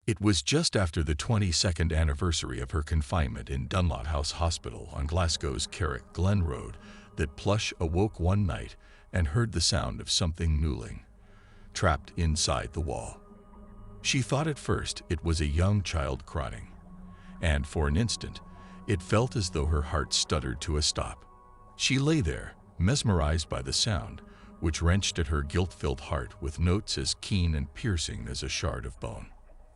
It was just after the 22nd anniversary of her confinement in Dunlop House Hospital on Glasgow's Carrick Glen Road that Plush awoke one night and heard the sound of something gnawing, trapped inside the wall. She thought at first it was a young child crying, and for an instant, it felt as though her heart stuttered to a stop. She lay there, mesmerized by the sound, which wrenched at her guilt-filled heart with notes as keen and piercing as a shard of bone.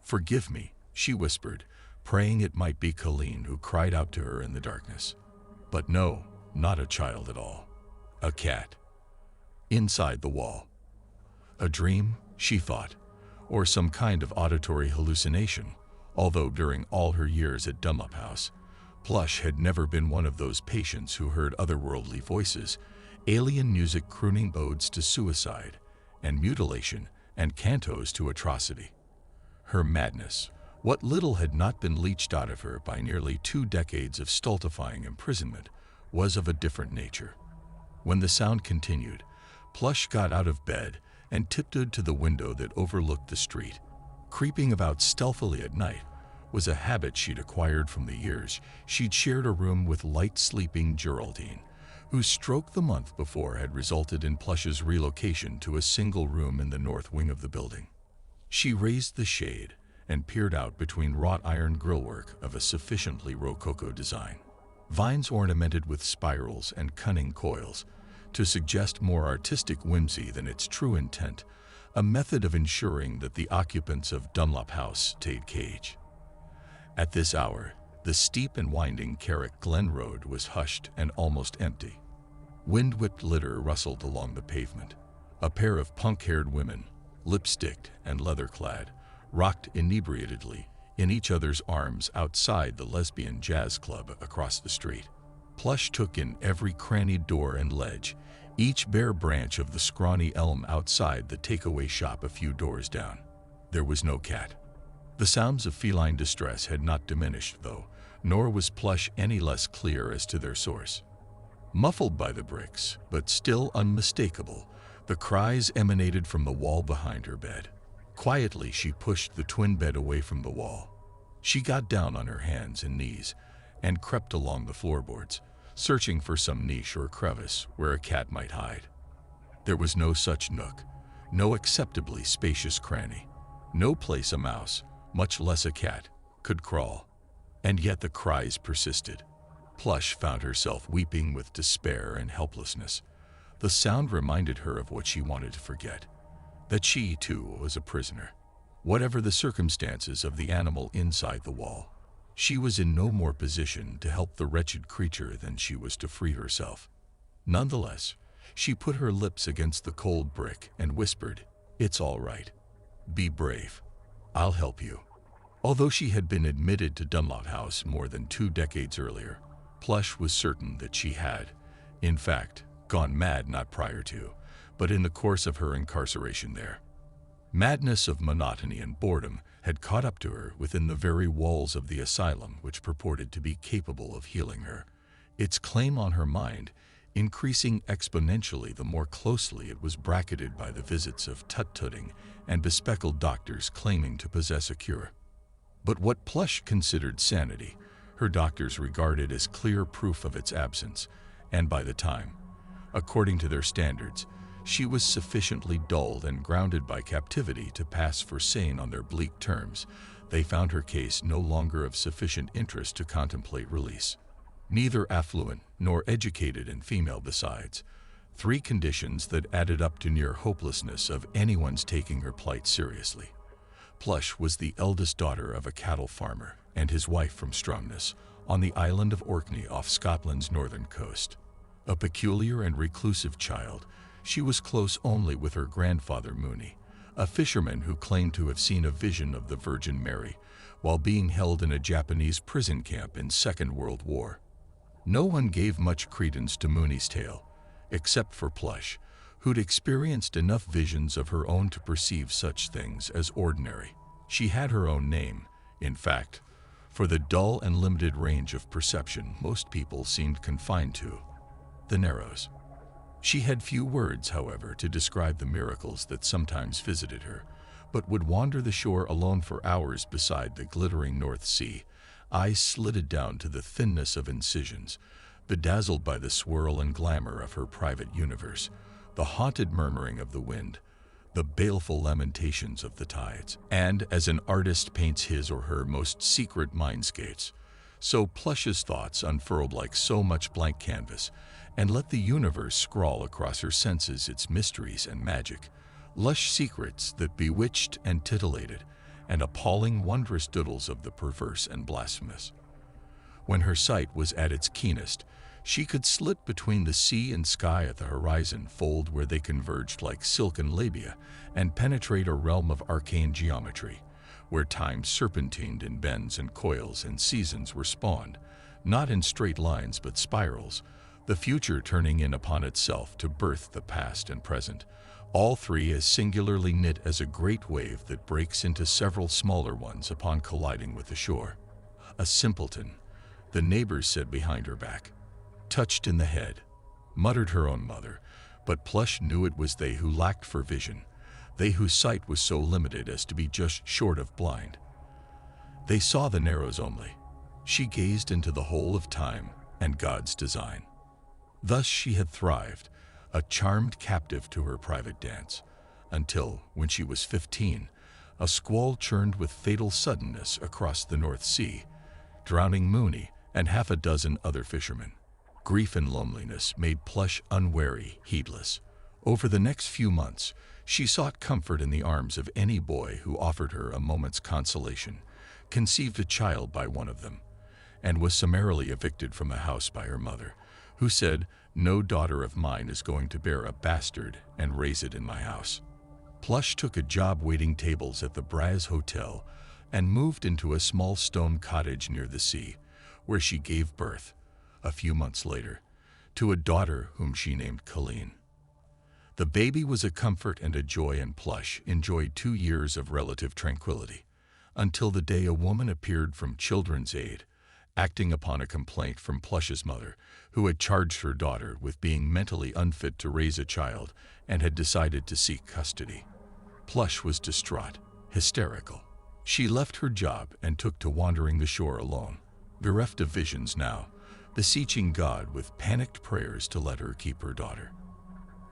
"Forgive me," she whispered, praying it might be Colleen who cried out to her in the darkness. But no, not a child at all. A cat. Inside the wall. A dream, she thought, or some kind of auditory hallucination, although during all her years at Dunlop House, Plush had never been one of those patients who heard otherworldly voices, alien music crooning odes to suicide and mutilation and cantos to atrocity. Her madness, what little had not been leached out of her by nearly 2 decades of stultifying imprisonment, was of a different nature. When the sound continued, Plush got out of bed and tiptoed to the window that overlooked the street. Creeping about stealthily at night was a habit she'd acquired from the years she'd shared a room with light-sleeping Geraldine, whose stroke the month before had resulted in Plush's relocation to a single room in the north wing of the building. She raised the shade and peered out between wrought iron grillwork of a sufficiently rococo design, vines ornamented with spirals and cunning coils, to suggest more artistic whimsy than its true intent, a method of ensuring that the occupants of Dunlop House stayed caged. At this hour, the steep and winding Carrick Glen Road was hushed and almost empty. Wind-whipped litter rustled along the pavement. A pair of punk-haired women, lipsticked and leather-clad, rocked inebriatedly in each other's arms outside the lesbian jazz club across the street. Plush took in every crannied door and ledge, each bare branch of the scrawny elm outside the takeaway shop a few doors down. There was no cat. The sounds of feline distress had not diminished, though, nor was Plush any less clear as to their source. Muffled by the bricks, but still unmistakable, the cries emanated from the wall behind her bed. Quietly, she pushed the twin bed away from the wall. She got down on her hands and knees and crept along the floorboards, searching for some niche or crevice where a cat might hide. There was no such nook, no acceptably spacious cranny, no place a mouse, much less a cat, could crawl. And yet the cries persisted. Plush found herself weeping with despair and helplessness. The sound reminded her of what she wanted to forget, that she, too, was a prisoner. Whatever the circumstances of the animal inside the wall, she was in no more position to help the wretched creature than she was to free herself. Nonetheless, she put her lips against the cold brick and whispered, "It's all right. Be brave. I'll help you." Although she had been admitted to Dunlop House more than 2 decades earlier, Plush was certain that she had, in fact, gone mad not prior to, but in the course of her incarceration there. Madness of monotony and boredom had caught up to her within the very walls of the asylum which purported to be capable of healing her, its claim on her mind increasing exponentially the more closely it was bracketed by the visits of tut-tutting and bespectacled doctors claiming to possess a cure. But what Plush considered sanity, her doctors regarded as clear proof of its absence, and by the time, according to their standards, she was sufficiently dulled and grounded by captivity to pass for sane on their bleak terms, they found her case no longer of sufficient interest to contemplate release. Neither affluent nor educated in female besides, 3 conditions that added up to near hopelessness of anyone's taking her plight seriously. Plush was the eldest daughter of a cattle farmer and his wife from Stromness, on the island of Orkney off Scotland's northern coast. A peculiar and reclusive child, she was close only with her grandfather Mooney, a fisherman who claimed to have seen a vision of the Virgin Mary while being held in a Japanese prison camp in Second World War. No one gave much credence to Mooney's tale, except for Plush, who'd experienced enough visions of her own to perceive such things as ordinary. She had her own name, in fact, for the dull and limited range of perception most people seemed confined to: the Narrows. She had few words, however, to describe the miracles that sometimes visited her, but would wander the shore alone for hours beside the glittering North Sea, eyes slitted down to the thinness of incisions, bedazzled by the swirl and glamour of her private universe, the haunted murmuring of the wind, the baleful lamentations of the tides. And as an artist paints his or her most secret mindscapes, so Plush's thoughts unfurled like so much blank canvas, and let the universe scrawl across her senses its mysteries and magic, lush secrets that bewitched and titillated, and appalling wondrous doodles of the perverse and blasphemous. When her sight was at its keenest, she could slit between the sea and sky at the horizon fold where they converged like silken labia, and penetrate a realm of arcane geometry, where time serpentined in bends and coils and seasons were spawned, not in straight lines but spirals, the future turning in upon itself to birth the past and present, all three as singularly knit as a great wave that breaks into several smaller ones upon colliding with the shore. A simpleton, the neighbors said behind her back. Touched in the head, muttered her own mother, but Plush knew it was they who lacked for vision, they whose sight was so limited as to be just short of blind. They saw the narrows only. She gazed into the whole of time and God's design. Thus she had thrived, a charmed captive to her private dance, until, when she was 15, a squall churned with fatal suddenness across the North Sea, drowning Mooney and half a dozen other fishermen. Grief and loneliness made Plush unwary, heedless. Over the next few months, she sought comfort in the arms of any boy who offered her a moment's consolation, conceived a child by one of them, and was summarily evicted from the house by her mother, who said, "No daughter of mine is going to bear a bastard and raise it in my house." Plush took a job waiting tables at the Braz Hotel and moved into a small stone cottage near the sea, where she gave birth, a few months later, to a daughter whom she named Colleen. The baby was a comfort and a joy, and Plush enjoyed 2 years of relative tranquility, until the day a woman appeared from Children's Aid, acting upon a complaint from Plush's mother, who had charged her daughter with being mentally unfit to raise a child and had decided to seek custody. Plush was distraught, hysterical. She left her job and took to wandering the shore alone, bereft of visions now, beseeching God with panicked prayers to let her keep her daughter.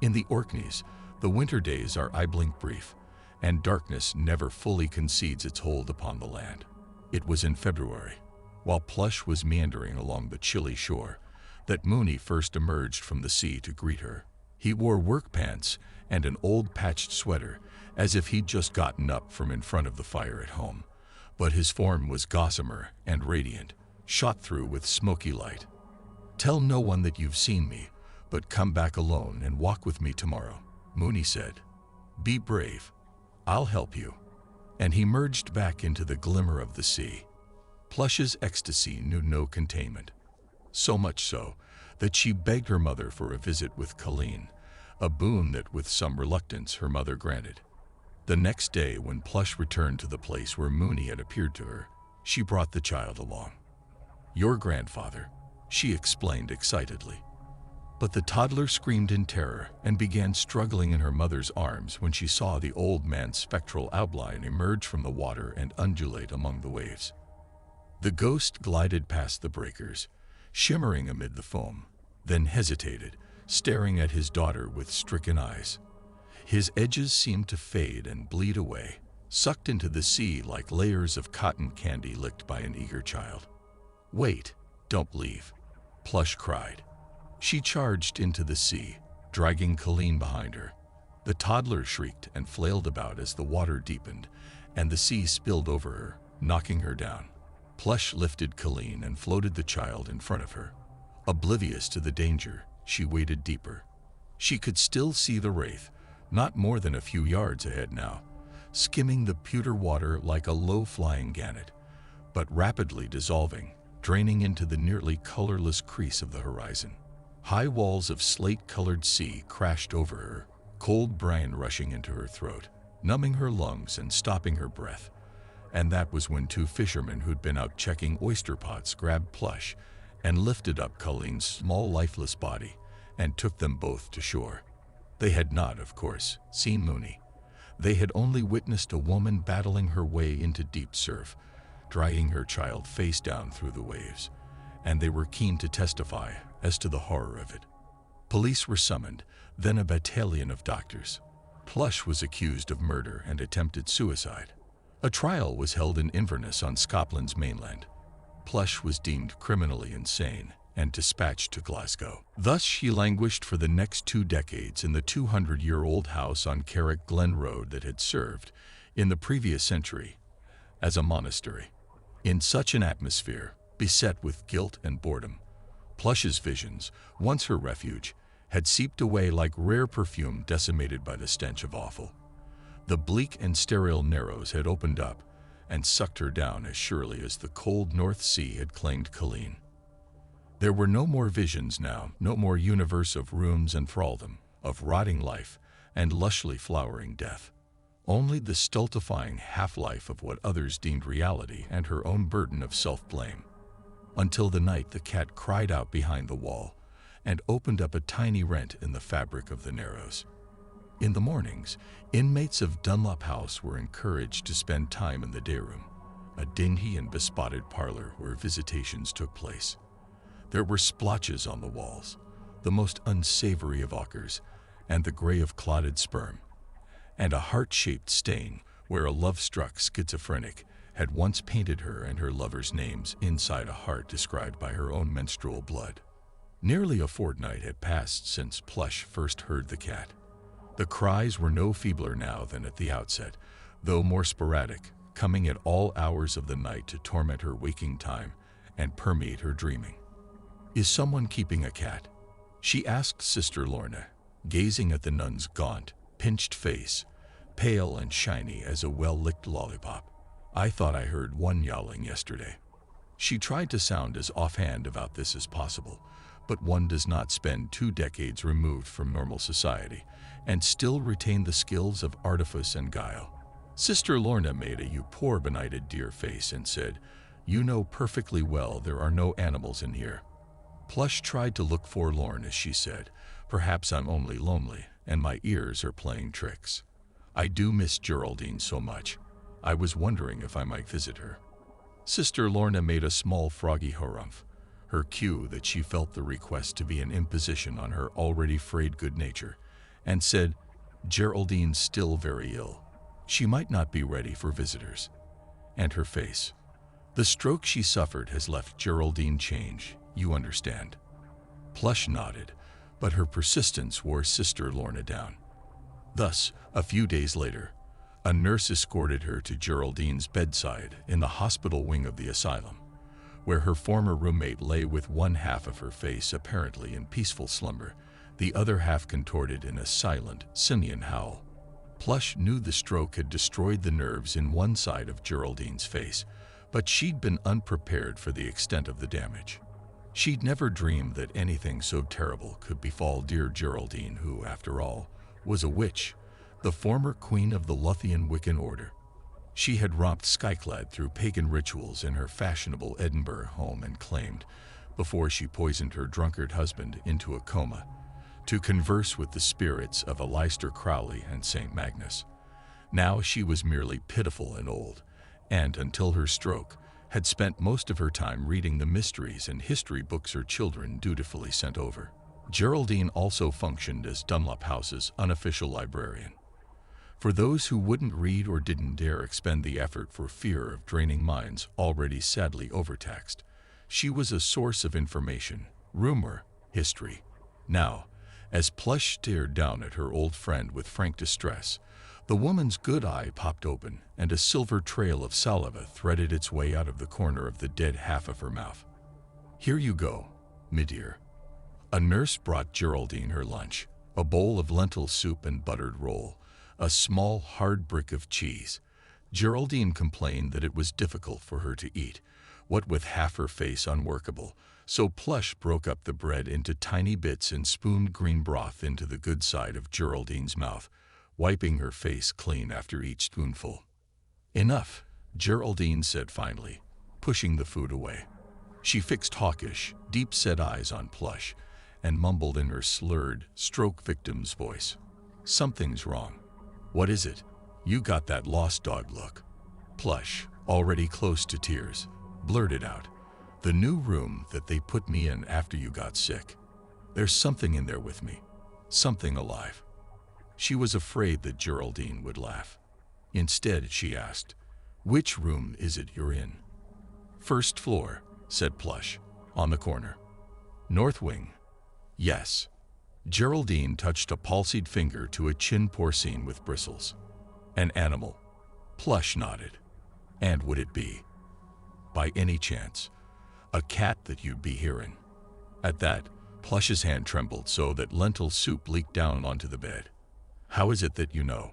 In the Orkneys, the winter days are eye-blink brief, and darkness never fully concedes its hold upon the land. It was in February, while Plush was meandering along the chilly shore, that Mooney first emerged from the sea to greet her. He wore work pants and an old patched sweater, as if he'd just gotten up from in front of the fire at home, but his form was gossamer and radiant, shot through with smoky light. "Tell no one that you've seen me, but come back alone and walk with me tomorrow," Mooney said. "Be brave. I'll help you." And he merged back into the glimmer of the sea. Plush's ecstasy knew no containment, so much so that she begged her mother for a visit with Colleen, a boon that with some reluctance her mother granted. The next day, when Plush returned to the place where Mooney had appeared to her, she brought the child along. "Your grandfather," she explained excitedly. But the toddler screamed in terror and began struggling in her mother's arms when she saw the old man's spectral outline emerge from the water and undulate among the waves. The ghost glided past the breakers, shimmering amid the foam, then hesitated, staring at his daughter with stricken eyes. His edges seemed to fade and bleed away, sucked into the sea like layers of cotton candy licked by an eager child. "Wait, don't leave," Plush cried. She charged into the sea, dragging Colleen behind her. The toddler shrieked and flailed about as the water deepened, and the sea spilled over her, knocking her down. Plush lifted Colleen and floated the child in front of her. Oblivious to the danger, she waded deeper. She could still see the wraith, not more than a few yards ahead now, skimming the pewter water like a low-flying gannet, but rapidly dissolving, draining into the nearly colorless crease of the horizon. High walls of slate-colored sea crashed over her, cold brine rushing into her throat, numbing her lungs and stopping her breath. And that was when 2 fishermen who'd been out checking oyster pots grabbed Plush and lifted up Colleen's small, lifeless body and took them both to shore. They had not, of course, seen Mooney. They had only witnessed a woman battling her way into deep surf, dragging her child face down through the waves, and they were keen to testify as to the horror of it. Police were summoned, then a battalion of doctors. Plush was accused of murder and attempted suicide. A trial was held in Inverness on Scotland's mainland. Plush was deemed criminally insane and dispatched to Glasgow. Thus she languished for the next 2 decades in the 200-year-old house on Carrick Glen Road that had served, in the previous century, as a monastery. In such an atmosphere, beset with guilt and boredom, Plush's visions, once her refuge, had seeped away like rare perfume decimated by the stench of offal. The bleak and sterile Narrows had opened up and sucked her down as surely as the cold North Sea had claimed Colleen. There were no more visions now, no more universe of rooms and thraldom, of rotting life and lushly flowering death. Only the stultifying half-life of what others deemed reality and her own burden of self-blame. Until the night the cat cried out behind the wall and opened up a tiny rent in the fabric of the Narrows. In the mornings, inmates of Dunlop House were encouraged to spend time in the day room, a dingy and bespotted parlor where visitations took place. There were splotches on the walls, the most unsavory of ochres, and the gray of clotted sperm, and a heart-shaped stain where a love-struck schizophrenic had once painted her and her lover's names inside a heart described by her own menstrual blood. Nearly a fortnight had passed since Plush first heard the cat. The cries were no feebler now than at the outset, though more sporadic, coming at all hours of the night to torment her waking time and permeate her dreaming. "Is someone keeping a cat?" she asked Sister Lorna, gazing at the nun's gaunt, pinched face, pale and shiny as a well-licked lollipop. "I thought I heard one yowling yesterday." She tried to sound as offhand about this as possible, but one does not spend 2 decades removed from normal society and still retain the skills of artifice and guile. Sister Lorna made a "you poor benighted dear" face and said, "You know perfectly well there are no animals in here." Plush tried to look forlorn as she said, "Perhaps I'm only lonely and my ears are playing tricks. I do miss Geraldine so much. I was wondering if I might visit her." Sister Lorna made a small froggy harumph, her cue that she felt the request to be an imposition on her already frayed good nature, and said, "Geraldine's still very ill. She might not be ready for visitors." And her face. "The stroke she suffered has left Geraldine change, you understand." Plush nodded, but her persistence wore Sister Lorna down. Thus, a few days later, a nurse escorted her to Geraldine's bedside in the hospital wing of the asylum, where her former roommate lay with one half of her face apparently in peaceful slumber, the other half contorted in a silent, simian howl. Plush knew the stroke had destroyed the nerves in one side of Geraldine's face, but she'd been unprepared for the extent of the damage. She'd never dreamed that anything so terrible could befall dear Geraldine, who, after all, was a witch, the former queen of the Lothian Wiccan order. She had romped skyclad through pagan rituals in her fashionable Edinburgh home and claimed, before she poisoned her drunkard husband into a coma, to converse with the spirits of Aleister Crowley and St. Magnus. Now she was merely pitiful and old, and, until her stroke, had spent most of her time reading the mysteries and history books her children dutifully sent over. Geraldine also functioned as Dunlop House's unofficial librarian. For those who wouldn't read or didn't dare expend the effort for fear of draining minds already sadly overtaxed, she was a source of information, rumor, history. Now, as Plush stared down at her old friend with frank distress, the woman's good eye popped open and a silver trail of saliva threaded its way out of the corner of the dead half of her mouth. "Here you go, me dear." A nurse brought Geraldine her lunch, a bowl of lentil soup and buttered roll, a small hard brick of cheese. Geraldine complained that it was difficult for her to eat, what with half her face unworkable, so Plush broke up the bread into tiny bits and spooned green broth into the good side of Geraldine's mouth, wiping her face clean after each spoonful. "Enough," Geraldine said finally, pushing the food away. She fixed hawkish, deep-set eyes on Plush and mumbled in her slurred, stroke victim's voice, "Something's wrong." "What is it?" You got that lost dog look. Plush, already close to tears, blurted out, "The new room that they put me in after you got sick. There's something in there with me. Something alive." She was afraid that Geraldine would laugh. Instead, she asked, "Which room is it you're in?" "First floor," said Plush, "on the corner." "North wing?" "Yes." Geraldine touched a palsied finger to a chin porcine with bristles. "An animal?" Plush nodded. "And would it be, by any chance, a cat that you'd be hearing?" At that, Plush's hand trembled so that lentil soup leaked down onto the bed. "How is it that you know?"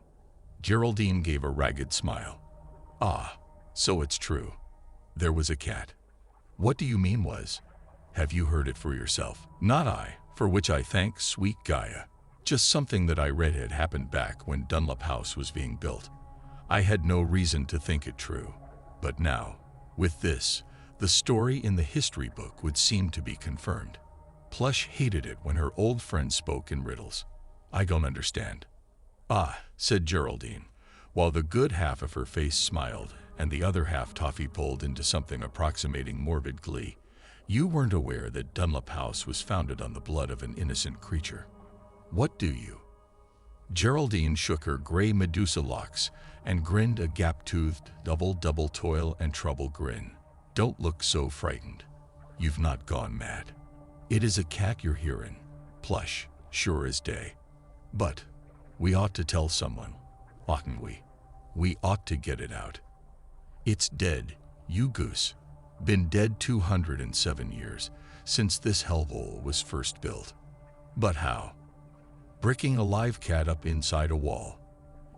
Geraldine gave a ragged smile. "Ah, so it's true. There was a cat." "What do you mean was? Have you heard it for yourself?" "Not I, for which I thank sweet Gaia. Just something that I read had happened back when Dunlop House was being built. I had no reason to think it true. But now, with this, the story in the history book would seem to be confirmed." Plush hated it when her old friend spoke in riddles. "I don't understand." "Ah," said Geraldine, while the good half of her face smiled and the other half toffee pulled into something approximating morbid glee. "You weren't aware that Dunlop House was founded on the blood of an innocent creature. What do you?" Geraldine shook her gray Medusa locks and grinned a gap-toothed double toil and trouble grin. "Don't look so frightened. You've not gone mad. It is a cat you're hearing, Plush, sure as day. But we ought to tell someone, oughtn't we? We ought to get it out. It's dead, you goose. Been dead 207 years, since this hellhole was first built." "But how?" "Bricking a live cat up inside a wall.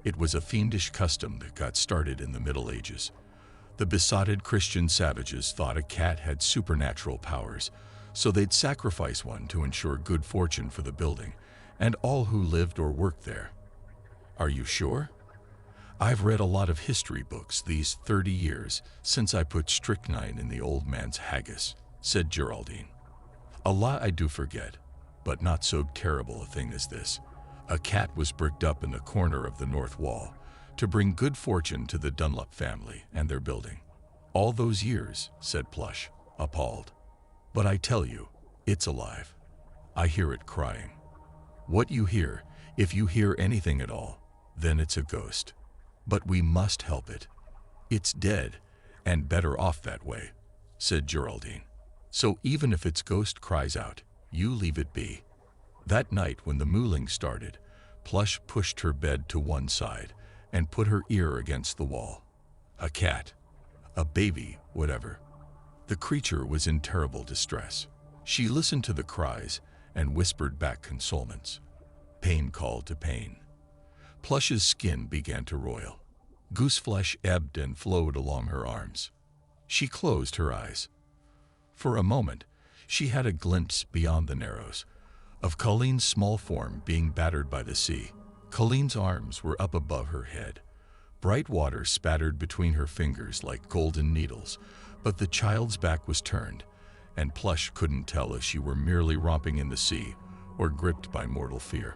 It was a fiendish custom that got started in the Middle Ages. The besotted Christian savages thought a cat had supernatural powers, so they'd sacrifice one to ensure good fortune for the building and all who lived or worked there." "Are you sure?" "I've read a lot of history books these 30 years since I put strychnine in the old man's haggis," said Geraldine. "A lot I do forget, but not so terrible a thing as this. A cat was bricked up in the corner of the north wall to bring good fortune to the Dunlop family and their building." "All those years," said Plush, appalled. "But I tell you, it's alive. I hear it crying." "What you hear, if you hear anything at all, then it's a ghost. But we must help it. It's dead, and better off that way," said Geraldine. "So even if its ghost cries out, you leave it be." That night when the mooling started, Plush pushed her bed to one side and put her ear against the wall. A cat, a baby, whatever. The creature was in terrible distress. She listened to the cries and whispered back consolements. Pain called to pain. Plush's skin began to roil. Gooseflesh ebbed and flowed along her arms. She closed her eyes. For a moment, she had a glimpse beyond the narrows of Colleen's small form being battered by the sea. Colleen's arms were up above her head. Bright water spattered between her fingers like golden needles, but the child's back was turned, and Plush couldn't tell if she were merely romping in the sea or gripped by mortal fear.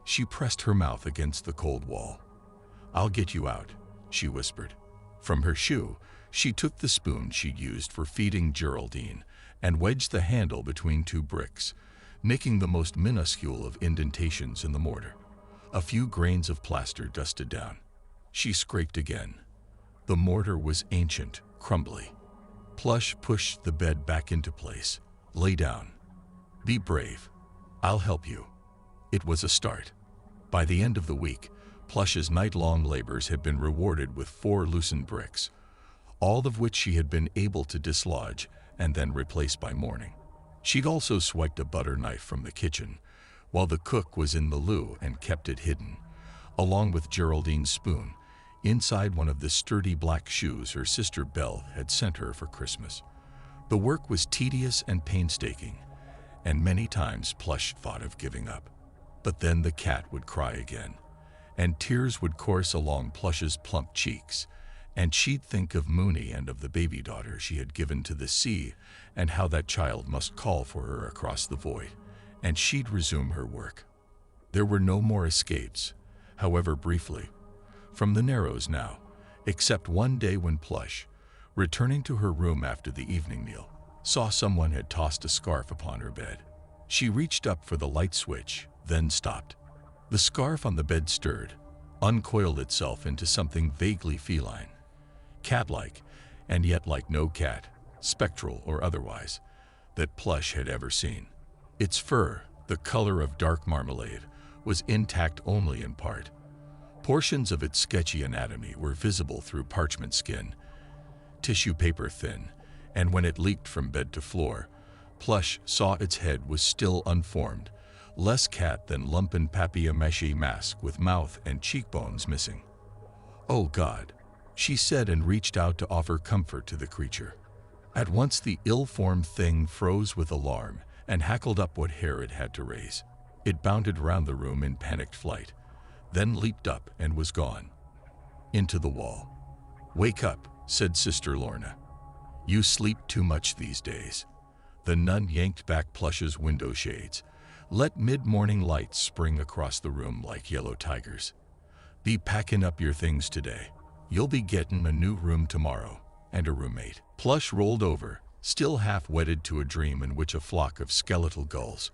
She pressed her mouth against the cold wall. "I'll get you out," she whispered. From her shoe, she took the spoon she'd used for feeding Geraldine and wedged the handle between two bricks, making the most minuscule of indentations in the mortar. A few grains of plaster dusted down. She scraped again. The mortar was ancient, crumbly. Plush pushed the bed back into place. "Lay down. Be brave. I'll help you." It was a start. By the end of the week, Plush's night-long labors had been rewarded with 4 loosened bricks, all of which she had been able to dislodge and then replace by morning. She'd also swiped a butter knife from the kitchen, while the cook was in the loo and kept it hidden, along with Geraldine's spoon, inside one of the sturdy black shoes her sister Belle had sent her for Christmas. The work was tedious and painstaking, and many times Plush thought of giving up. But then the cat would cry again, and tears would course along Plush's plump cheeks, and she'd think of Mooney and of the baby daughter she had given to the sea, and how that child must call for her across the void, and she'd resume her work. There were no more escapes, however briefly, from the Narrows now, except one day when Plush, returning to her room after the evening meal, saw someone had tossed a scarf upon her bed. She reached up for the light switch, then stopped. The scarf on the bed stirred, uncoiled itself into something vaguely feline, cat-like, and yet like no cat, spectral or otherwise, that Plush had ever seen. Its fur, the color of dark marmalade, was intact only in part. Portions of its sketchy anatomy were visible through parchment skin, tissue paper thin, and when it leaked from bed to floor, Plush saw its head was still unformed, less cat than lumpen papier-mâché mask with mouth and cheekbones missing. "Oh God," she said and reached out to offer comfort to the creature. At once the ill-formed thing froze with alarm and hackled up what hair it had to raise. It bounded round the room in panicked flight, then leaped up and was gone. Into the wall. "Wake up," said Sister Lorna. "You sleep too much these days." The nun yanked back Plush's window shades, let mid-morning lights spring across the room like yellow tigers. "Be packing up your things today. You'll be getting a new room tomorrow, and a roommate." Plush rolled over, still half wedded to a dream in which a flock of skeletal gulls,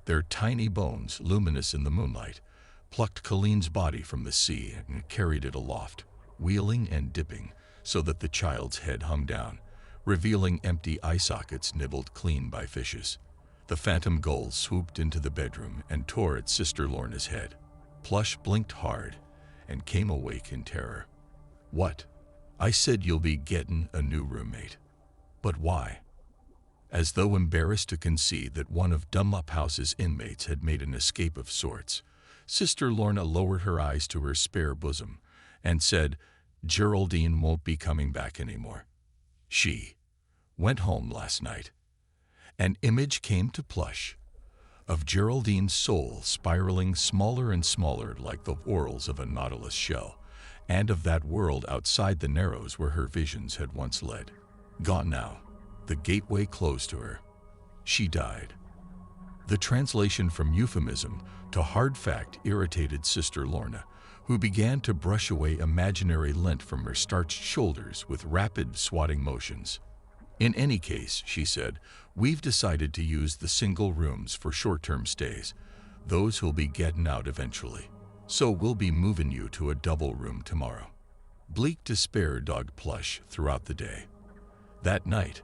their tiny bones luminous in the moonlight, plucked Colleen's body from the sea and carried it aloft, wheeling and dipping so that the child's head hung down, revealing empty eye sockets nibbled clean by fishes. The phantom gulls swooped into the bedroom and tore at Sister Lorna's head. Plush blinked hard and came awake in terror. "What? I said you'll be getting a new roommate. But why?" As though embarrassed to concede that one of Dunlop House's inmates had made an escape of sorts, Sister Lorna lowered her eyes to her spare bosom and said, "Geraldine won't be coming back anymore. She went home last night." An image came to Plush of Geraldine's soul spiraling smaller and smaller like the whorls of a nautilus shell, and of that world outside the Narrows where her visions had once led. Gone now, the gateway closed to her. She died. The translation from euphemism to hard fact irritated Sister Lorna, who began to brush away imaginary lint from her starched shoulders with rapid swatting motions. "In any case," she said, "we've decided to use the single rooms for short-term stays, those who'll be getting out eventually. So we'll be moving you to a double room tomorrow." Bleak despair dogged Plush throughout the day. That night,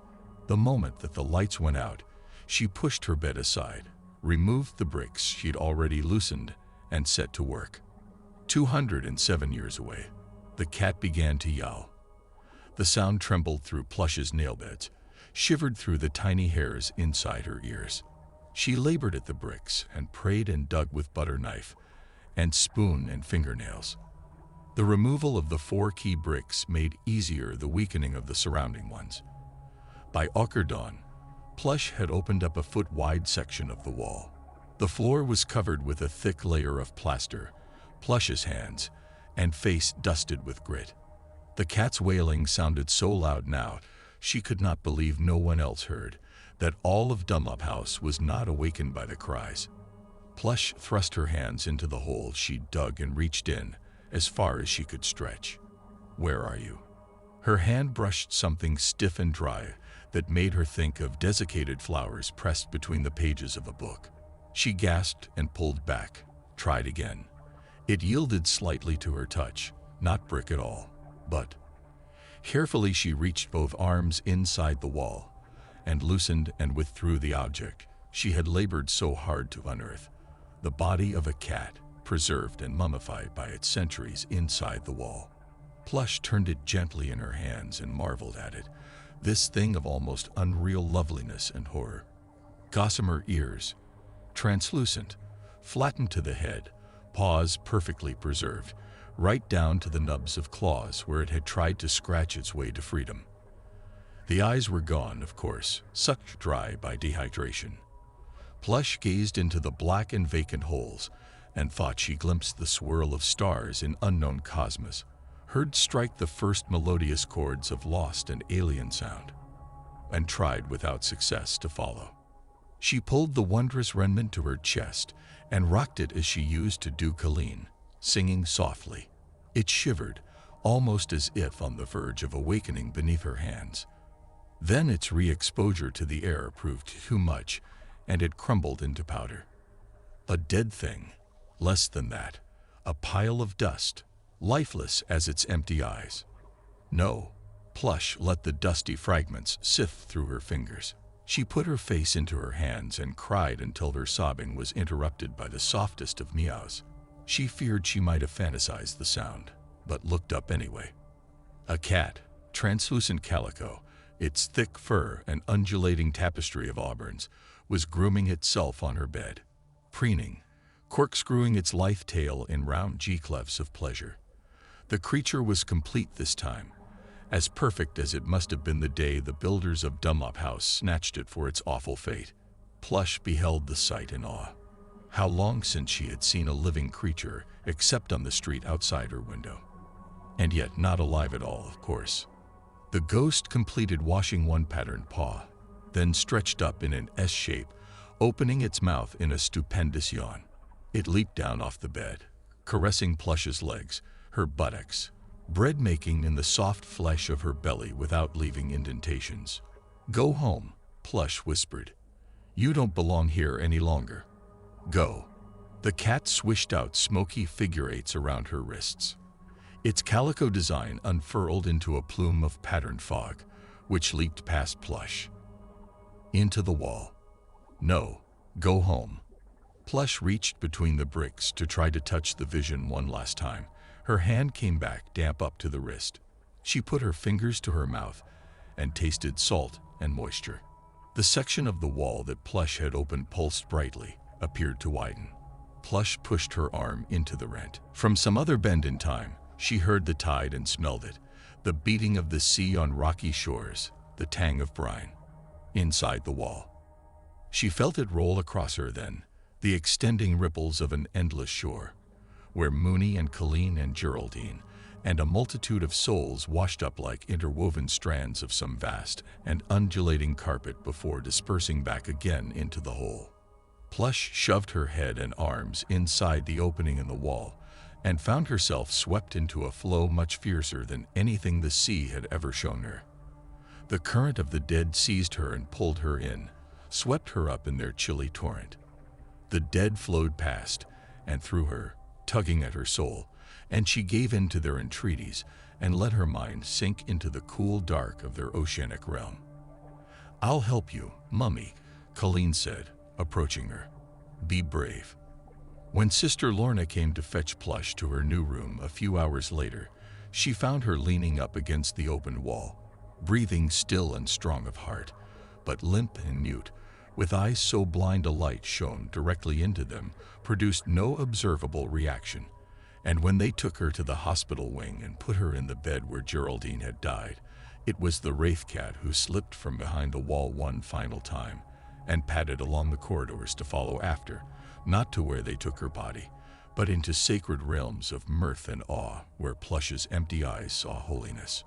the moment that the lights went out, she pushed her bed aside, removed the bricks she'd already loosened, and set to work. 207 years away, the cat began to yowl. The sound trembled through Plush's nail beds, shivered through the tiny hairs inside her ears. She labored at the bricks and prayed and dug with butter knife and spoon and fingernails. The removal of the 4 key bricks made easier the weakening of the surrounding ones. By ochre dawn, Plush had opened up a foot-wide section of the wall. The floor was covered with a thick layer of plaster, Plush's hands and face dusted with grit. The cat's wailing sounded so loud now, she could not believe no one else heard, that all of Dunlop House was not awakened by the cries. Plush thrust her hands into the hole she dug and reached in, as far as she could stretch. "Where are you?" Her hand brushed something stiff and dry that made her think of desiccated flowers pressed between the pages of a book. She gasped and pulled back, tried again. It yielded slightly to her touch, not brick at all, but... Carefully she reached both arms inside the wall and loosened and withdrew the object she had labored so hard to unearth, the body of a cat, preserved and mummified by its centuries inside the wall. Plush turned it gently in her hands and marveled at it, this thing of almost unreal loveliness and horror. Gossamer ears, translucent, flattened to the head, paws perfectly preserved, right down to the nubs of claws where it had tried to scratch its way to freedom. The eyes were gone, of course, sucked dry by dehydration. Plush gazed into the black and vacant holes and thought she glimpsed the swirl of stars in unknown cosmos, heard strike the first melodious chords of lost and alien sound, and tried without success to follow. She pulled the wondrous remnant to her chest and rocked it as she used to do Colleen, singing softly. It shivered, almost as if on the verge of awakening beneath her hands. Then its re-exposure to the air proved too much, and it crumbled into powder. A dead thing, less than that, a pile of dust, lifeless as its empty eyes. No, Plush let the dusty fragments sift through her fingers. She put her face into her hands and cried until her sobbing was interrupted by the softest of meows. She feared she might have fantasized the sound, but looked up anyway. A cat, translucent calico, its thick fur and undulating tapestry of auburns, was grooming itself on her bed, preening, corkscrewing its lithe tail in round G-clefs of pleasure. The creature was complete this time, as perfect as it must have been the day the builders of Dunlop House snatched it for its awful fate. Plush beheld the sight in awe. How long since she had seen a living creature, except on the street outside her window. And yet not alive at all, of course. The ghost completed washing one patterned paw, then stretched up in an S shape, opening its mouth in a stupendous yawn. It leaped down off the bed, caressing Plush's legs, her buttocks, bread-making in the soft flesh of her belly without leaving indentations. "Go home," Plush whispered. "You don't belong here any longer. Go." The cat swished out smoky figure eights around her wrists. Its calico design unfurled into a plume of patterned fog, which leaped past Plush. Into the wall. "No, go home." Plush reached between the bricks to try to touch the vision one last time. Her hand came back damp up to the wrist. She put her fingers to her mouth and tasted salt and moisture. The section of the wall that Plush had opened pulsed brightly, appeared to widen. Plush pushed her arm into the rent. From some other bend in time, she heard the tide and smelled it, the beating of the sea on rocky shores, the tang of brine. Inside the wall. She felt it roll across her then, the extending ripples of an endless shore, where Mooney and Colleen and Geraldine and a multitude of souls washed up like interwoven strands of some vast and undulating carpet before dispersing back again into the hole. Plush shoved her head and arms inside the opening in the wall and found herself swept into a flow much fiercer than anything the sea had ever shown her. The current of the dead seized her and pulled her in, swept her up in their chilly torrent. The dead flowed past and through her, tugging at her soul, and she gave in to their entreaties and let her mind sink into the cool dark of their oceanic realm. "I'll help you, Mummy," Colleen said, approaching her. "Be brave." When Sister Lorna came to fetch Plush to her new room a few hours later, she found her leaning up against the open wall, breathing still and strong of heart, but limp and mute, with eyes so blind a light shone directly into them produced no observable reaction. And when they took her to the hospital wing and put her in the bed where Geraldine had died, it was the wraith cat who slipped from behind the wall one final time and padded along the corridors to follow after, not to where they took her body, but into sacred realms of mirth and awe where Plush's empty eyes saw holiness.